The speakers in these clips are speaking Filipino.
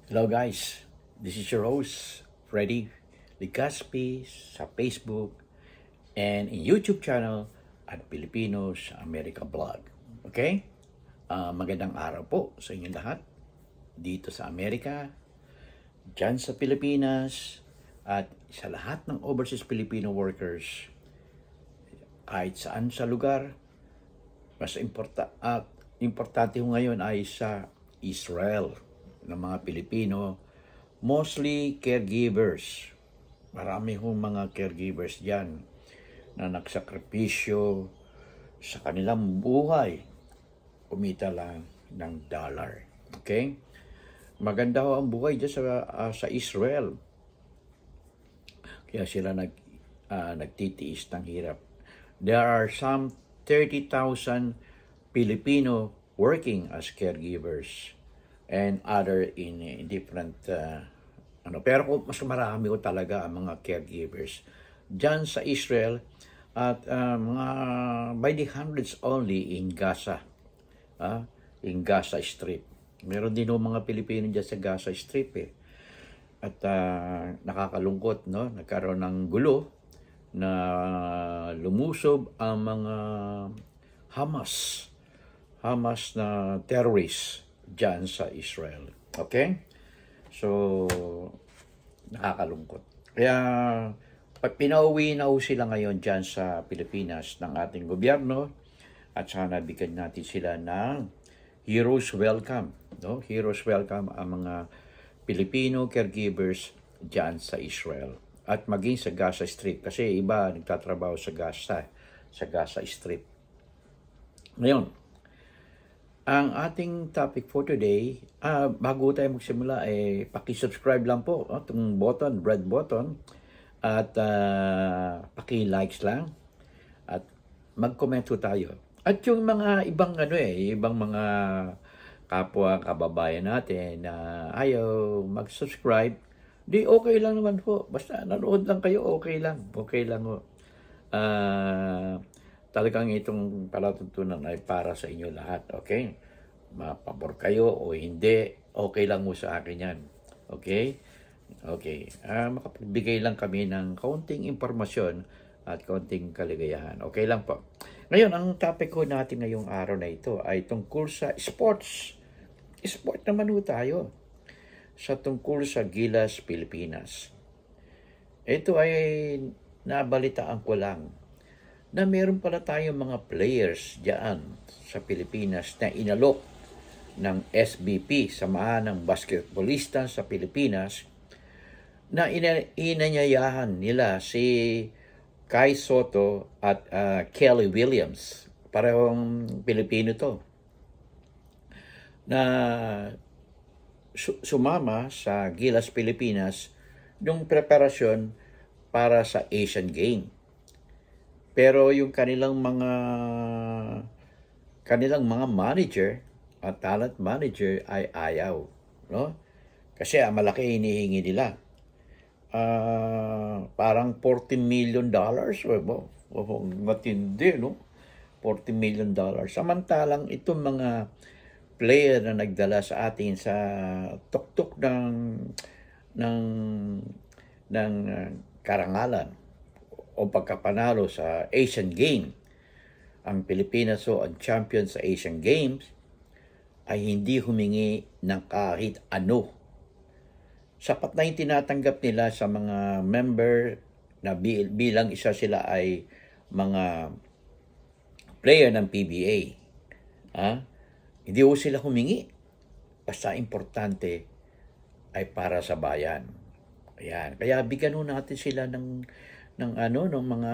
Hello guys, this is your host, Freddy Ligaspi sa Facebook and in YouTube channel at Filipinos America Vlog. Okay? Magandang araw po sa inyong lahat dito sa Amerika, dyan sa Pilipinas, at sa lahat ng overseas Filipino workers kahit saan sa lugar. Mas importante ko ngayon ay sa Israel ng mga Pilipino, mostly caregivers. Marami hong mga caregivers dyan na nagsakripisyo sa kanilang buhay, kumita lang ng dollar. Okay? Maganda ho ang buhay dyan sa Israel. Kaya sila nagtitiis ng hirap. There are some 30,000 Filipino working as caregivers and other in different pero mas marami ko talaga ang mga caregivers diyan sa Israel at mga by the hundreds only in Gaza, in Gaza Strip. Meron din mga Pilipino diyan sa Gaza Strip at nakakalungkot, no, nagkaroon ng gulo na lumusob ang mga Hamas na terrorists dyan sa Israel. Okay? So, nakakalungkot. Kaya, pag pinauwi na sila ngayon dyan sa Pilipinas ng ating gobyerno, at sana bigyan natin sila ng Heroes Welcome. No? Heroes Welcome ang mga Filipino caregivers dyan sa Israel. At maging sa Gaza Strip. Kasi iba nagtatrabaho sa Gaza Strip. Ngayon, ang ating topic for today, bago tayo magsimula, paki-subscribe lang po, itong button, red button, at paki-likes lang, at mag-comment tayo. At yung mga ibang mga kapwa kababayan natin na ayaw mag-subscribe, di okay lang naman po. Basta nanood lang kayo, okay lang po. Talagang itong palatuntunan ay para sa inyo lahat, okay? Mapabor kayo o hindi, okay lang mo sa akin yan, okay? Okay, makapagbigay lang kami ng kaunting impormasyon at kaunting kaligayahan, okay lang po. Ngayon, ang topic ko natin ngayong araw na ito ay tungkol sa sports. Sport naman po tayo sa tungkol sa Gilas, Pilipinas. Ito ay nabalitaan ko lang na meron pala tayong mga players diyan sa Pilipinas na inalok ng SBP, Samahan ng Basketballista sa Pilipinas, na inanyayahan nila si Kai Soto at Kelly Williams. Parehong Pilipino to. Na sumama sa Gilas, Pilipinas yung preparasyon para sa Asian Games. Pero yung kanilang mga manager at talent manager ay ayaw, no? Kasi malaki hinihingi nila. Parang $14 million. Matindi, no? $14 million. Samantalang itong mga player na nagdala sa atin sa tuktok ng karangalan o pagkapanalo sa Asian Games, ang Pilipinas ang champion sa Asian Games, ay hindi humingi ng kahit ano. Sapat na yung tinatanggap nila sa mga member na bilang isa sila ay mga player ng PBA. Hindi sila humingi. Basta importante ay para sa bayan. Ayan. Kaya bigyan natin sila ng mga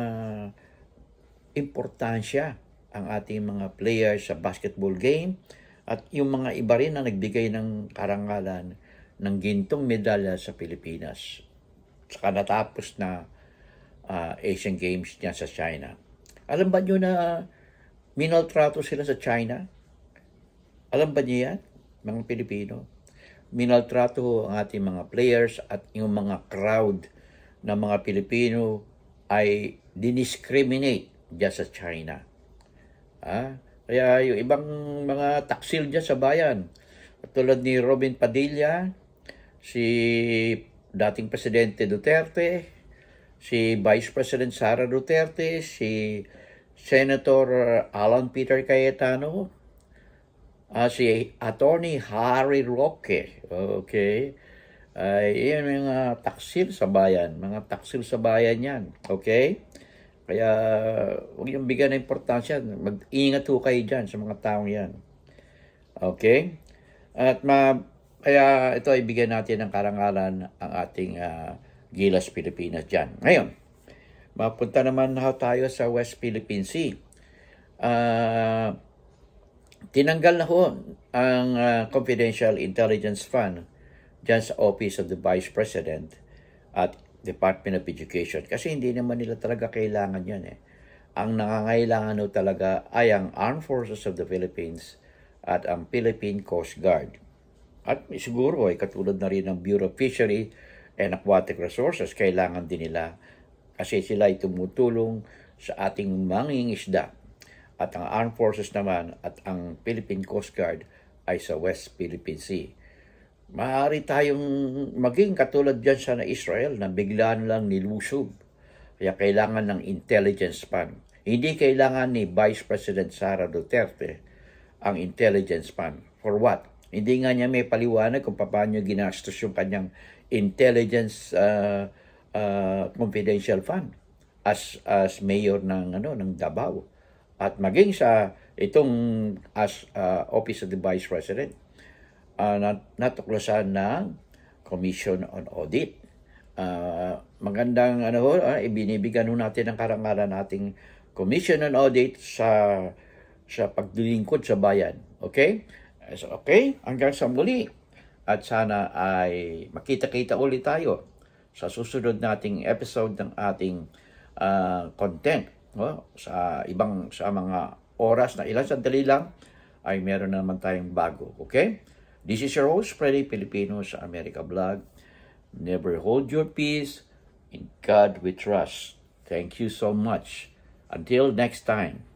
importansya ang ating mga players sa basketball game at yung mga iba rin na nagbigay ng karangalan ng gintong medalya sa Pilipinas. Saka natapos na Asian Games niya sa China. Alam ba nyo na minaltrato sila sa China? Alam ba niyo yan, mga Pilipino? Minaltrato ang ating mga players at yung mga crowd na mga Pilipino ay diniscriminate dyan sa China. Kaya yung ibang mga taksil dyan sa bayan, tulad ni Robin Padilla, si dating Presidente Duterte, si Vice President Sara Duterte, si Senator Alan Peter Cayetano, si Attorney Harry Roque. Okay? Yan mga taksil sa bayan. Mga taksil sa bayan yan. Okay? Kaya huwag yung bigyan ng importansya. Mag-ingat ho kayo dyan sa mga taong yan. Okay? At kaya ito ay bigyan natin ng karangalan ang ating Gilas Pilipinas dyan. Ngayon, mapunta naman tayo sa West Philippine Sea. Tinanggal na ho ang Confidential Intelligence Fund dyan sa Office of the Vice President at Department of Education. Kasi hindi naman nila talaga kailangan yan eh. Ang nangangailangan ho talaga ay ang Armed Forces of the Philippines at ang Philippine Coast Guard. At siguro ay katulad na rin ng Bureau of Fishery and Aquatic Resources, kailangan din nila kasi sila ay tumutulong sa ating mangingisda. At ang Armed Forces naman at ang Philippine Coast Guard ay sa West Philippine Sea. Maaari tayong maging katulad dyan sa Israel na biglaan lang nilusob. Kaya kailangan ng intelligence fund. Hindi kailangan ni Vice President Sara Duterte ang intelligence fund. For what? Hindi nga niya may paliwanag kung paano ginastos yung kanyang intelligence confidential fund as mayor ng Davao. At maging sa itong Office of the Vice President, natuklasan ng Commission on Audit. Magandang ibinibigyan natin ng karangalan nating Commission on Audit sa paglilingkod sa bayan. Okay? So, okay, hanggang sa muli. At sana ay makita-kita ulit tayo sa susunod nating episode ng ating content. Sa mga oras na ilang sandali lang ay meron naman tayong bago. Okay? This is your host, Freddy Filipino sa America Vlog. Never hold your peace. In God we trust. Thank you so much. Until next time.